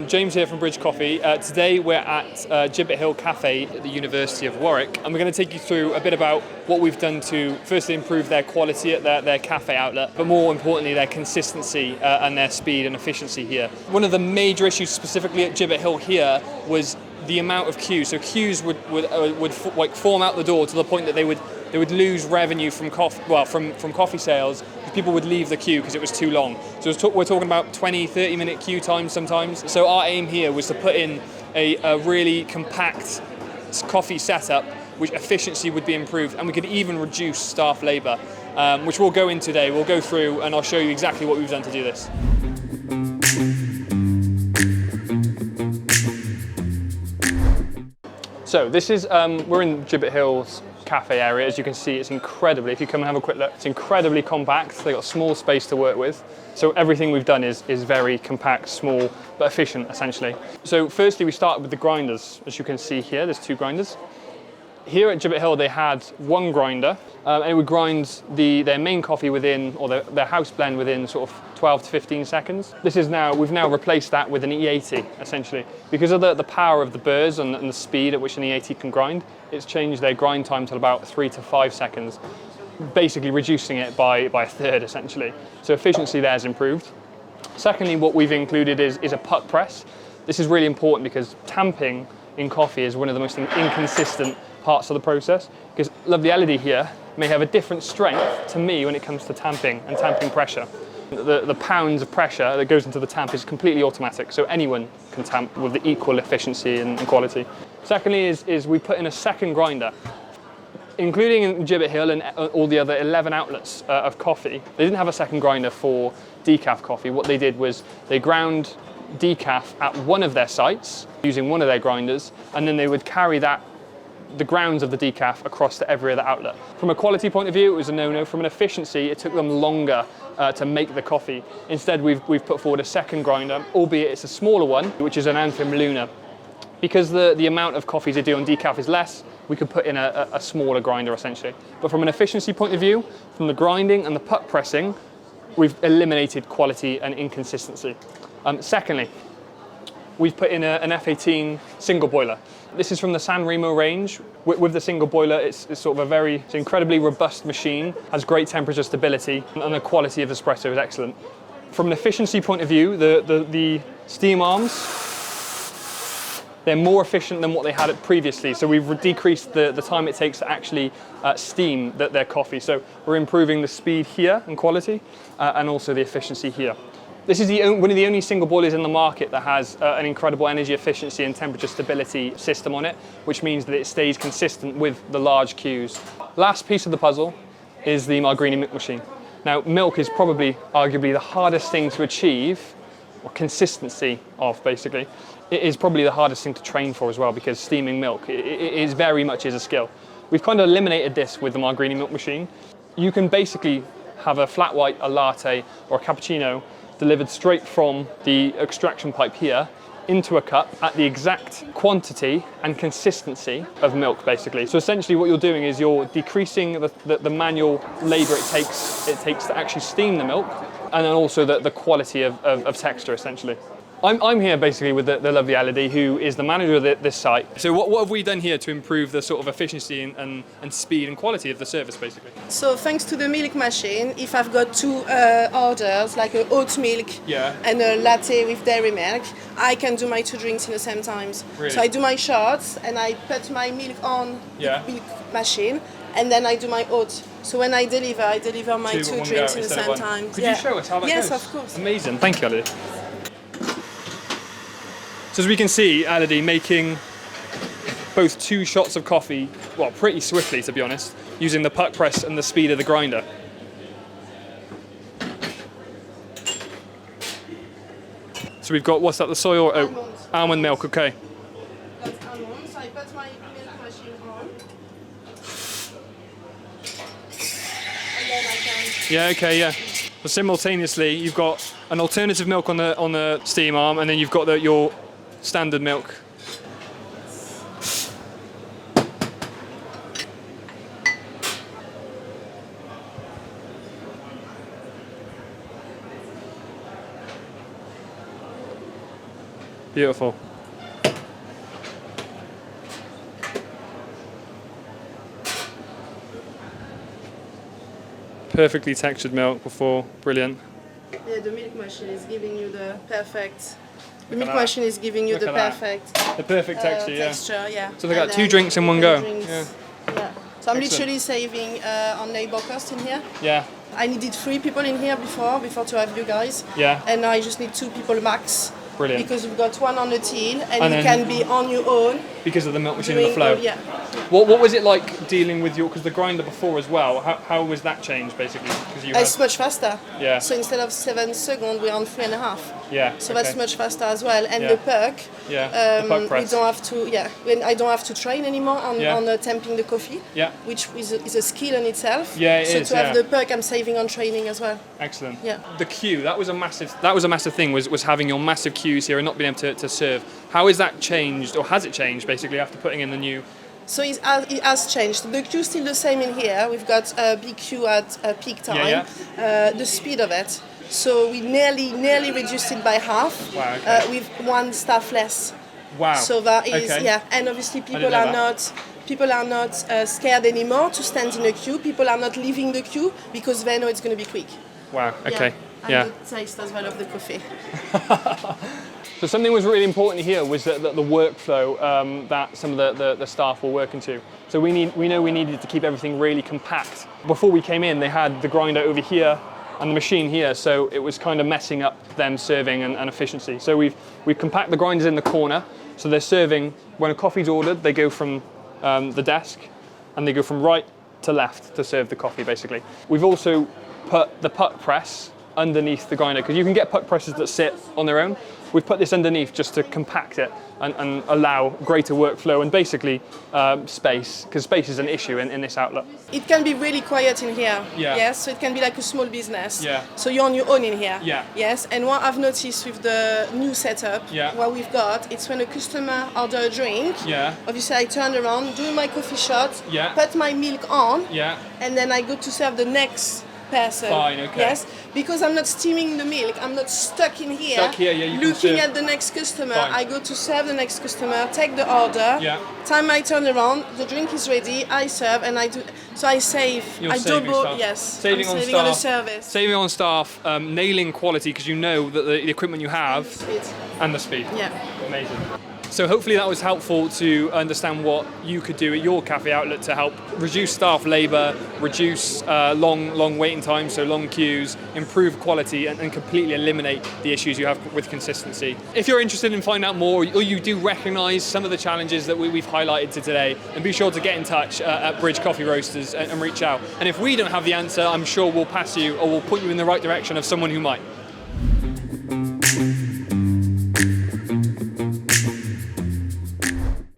James here from Bridge Coffee. Today we're at Gibbet Hill Café at the University of Warwick, and we're going to take you through a bit about what we've done to firstly improve their quality at their cafe outlet, but more importantly their consistency and their speed and efficiency here. One of the major issues specifically at Gibbet Hill here was the amount of queues. So queues would like form out the door to the point that they would lose revenue from coffee sales. People would leave the queue because it was too long. So we're talking about 20-30 minute queue times sometimes. So our aim here was to put in a really compact coffee setup which efficiency would be improved, and we could even reduce staff labour, which we'll go in today. We'll go through and I'll show you exactly what we've done to do this. So this is, we're in Gibbet Hill's cafe area. As you can see, it's incredibly, if you come and have a quick look, it's incredibly compact. They've got small space to work with. So everything we've done is very compact, small, but efficient, essentially. So firstly, we started with the grinders. As you can see here, there's two grinders. Here at Gibbet Hill, they had one grinder, and it would grind their main coffee within, or their house blend within sort of 12 to 15 seconds. We've now replaced that with an E80, essentially. Because of the power of the burrs and the speed at which an E80 can grind, it's changed their grind time to about 3 to 5 seconds, basically reducing it by a third, essentially. So efficiency there has improved. Secondly, what we've included is a puck press. This is really important because tamping in coffee is one of the most inconsistent parts of the process, because lovely Elodie here may have a different strength to me when it comes to tamping and tamping pressure. The pounds of pressure that goes into the tamp is completely automatic, so anyone can tamp with the equal efficiency and quality. Secondly is we put in a second grinder. Including in Gibbet Hill and all the other 11 outlets of coffee, they didn't have a second grinder for decaf coffee. What they did was they ground decaf at one of their sites using one of their grinders, and then they would carry the grounds of the decaf across to every other outlet. From a quality point of view, it was a no-no. From an efficiency, it took them longer to make the coffee. Instead, we've put forward a second grinder, albeit it's a smaller one, which is an Anthem Luna. Because the amount of coffees they do on decaf is less, we could put in a smaller grinder, essentially. But from an efficiency point of view, from the grinding and the puck pressing, we've eliminated quality and inconsistency. Secondly, we've put in an F18 single boiler. This is from the San Remo range. With the single boiler, it's sort of it's an incredibly robust machine, has great temperature stability, and the quality of the espresso is excellent. From an efficiency point of view, the steam arms, they're more efficient than what they had previously. So we've decreased the time it takes to actually steam their coffee. So we're improving the speed here and quality, and also the efficiency here. This is one of the only single boilers in the market that has an incredible energy efficiency and temperature stability system on it, which means that it stays consistent with the large queues. Last piece of the puzzle is the Magrini milk machine. Now, milk is probably arguably the hardest thing to achieve, or consistency of, basically. It is probably the hardest thing to train for as well, because steaming milk is very much a skill. We've kind of eliminated this with the Magrini milk machine. You can basically have a flat white, a latte, or a cappuccino delivered straight from the extraction pipe here into a cup at the exact quantity and consistency of milk, basically. So essentially what you're doing is you're decreasing the manual labour it takes to actually steam the milk, and then also the quality of texture, essentially. I'm here basically with the lovely Elodie, who is the manager of this site. So what have we done here to improve the sort of efficiency and speed and quality of the service, basically? So thanks to the milk machine, if I've got two orders, like an oat milk and a latte with dairy milk, I can do my two drinks in the same time. Really? So I do my shots and I put my milk on the milk machine, and then I do my oat. So when I deliver my two drinks in the same time. Could you show us how that goes? Yes, of course. Amazing, thank you, Elodie. So as we can see, Elodie making both two shots of coffee, well, pretty swiftly, to be honest, using the puck press and the speed of the grinder. So we've got, what's that, the soy or oat? Almonds. Almond milk, okay. That's almonds. So I put my milk machine on. And then I can... Yeah, okay, yeah. Well, simultaneously, you've got an alternative milk on the steam arm, and then you've got your standard milk. Beautiful. Perfectly textured milk before, brilliant. Yeah, the milk machine is giving you the perfect. The Look at milk that. machine is giving you Look the at that. perfect The perfect texture, yeah. texture, yeah. So they got And 2 then drinks in one you go. can drink- Yeah. Yeah. So I'm Excellent. literally saving on labor cost in here. Yeah. I needed 3 people in here before to have you guys. Yeah. And now I just need 2 people max. Brilliant. Because you've got one on the till and And you then- can be on your own. Because of the milk machine and the doing flow. all- yeah. What was it like dealing with because the grinder before as well? How was that changed basically? Because you It's much faster. Yeah. So instead of 7 seconds, we're on 3.5. Yeah. So okay. that's much faster as well. And Yeah. the puck, Yeah. The puck we press. don't have to. Yeah, I don't have to train anymore on Yeah. temping the coffee. Yeah. Which is a skill in itself. Yeah, it so is, to have yeah. the puck, I'm saving on training as well. Excellent. Yeah. The queue, that was a massive thing, was having your massive queues here and not being able to serve. How has that changed, or has it changed basically after putting in the new? So it has changed. The queue is still the same in here. We've got a big queue at peak time. Yeah, The speed of it. So we nearly reduced it by half. Wow, okay. With 1 staff less. Wow. So that is Okay. yeah, and obviously didn't people know are that. not scared anymore to stand in a queue. People are not leaving the queue because they know it's going to be quick. Wow. Okay. And Yeah. the taste as well of the coffee. So something was really important here was that the workflow that some of the staff were working to. So we know we needed to keep everything really compact. Before we came in, they had the grinder over here and the machine here, so it was kind of messing up them serving and efficiency. So we've compact the grinders in the corner, so they're serving when a coffee's ordered. They go from the desk, and they go from right to left to serve the coffee, basically. We've also put the puck press underneath the grinder, because you can get puck presses that sit on their own. We've put this underneath just to compact it and allow greater workflow and basically space, because space is an issue in this outlet. It can be really quiet in here. Yeah. Yes, so it can be like a small business. Yeah. So you're on your own in here. Yeah. Yes, and what I've noticed with the new setup, Yeah. what we've got, it's when a customer order a drink. Yeah. Obviously, I turn around, do my coffee shot, Yeah. put my milk on, Yeah. and then I go to serve the next person. Fine, okay. Yes, because I'm not steaming the milk. I'm not stuck in here. Stuck here, yeah, you can looking serve. at the next customer. Fine. I go to serve the next customer, take the order. Yeah. Time I turn around, the drink is ready. I serve and I do. So I save. You're I saving double. staff. Yes. Saving I'm on saving on the staff. service. Saving on staff, nailing quality because you know that the equipment you have Speed. and the speed. Yeah. Amazing. So hopefully that was helpful to understand what you could do at your cafe outlet to help reduce staff labour, reduce long waiting times, so long queues, improve quality and completely eliminate the issues you have with consistency. If you're interested in finding out more, or you do recognise some of the challenges that we've highlighted today, then be sure to get in touch at Bridge Coffee Roasters and reach out. And if we don't have the answer, I'm sure we'll pass you or we'll put you in the right direction of someone who might.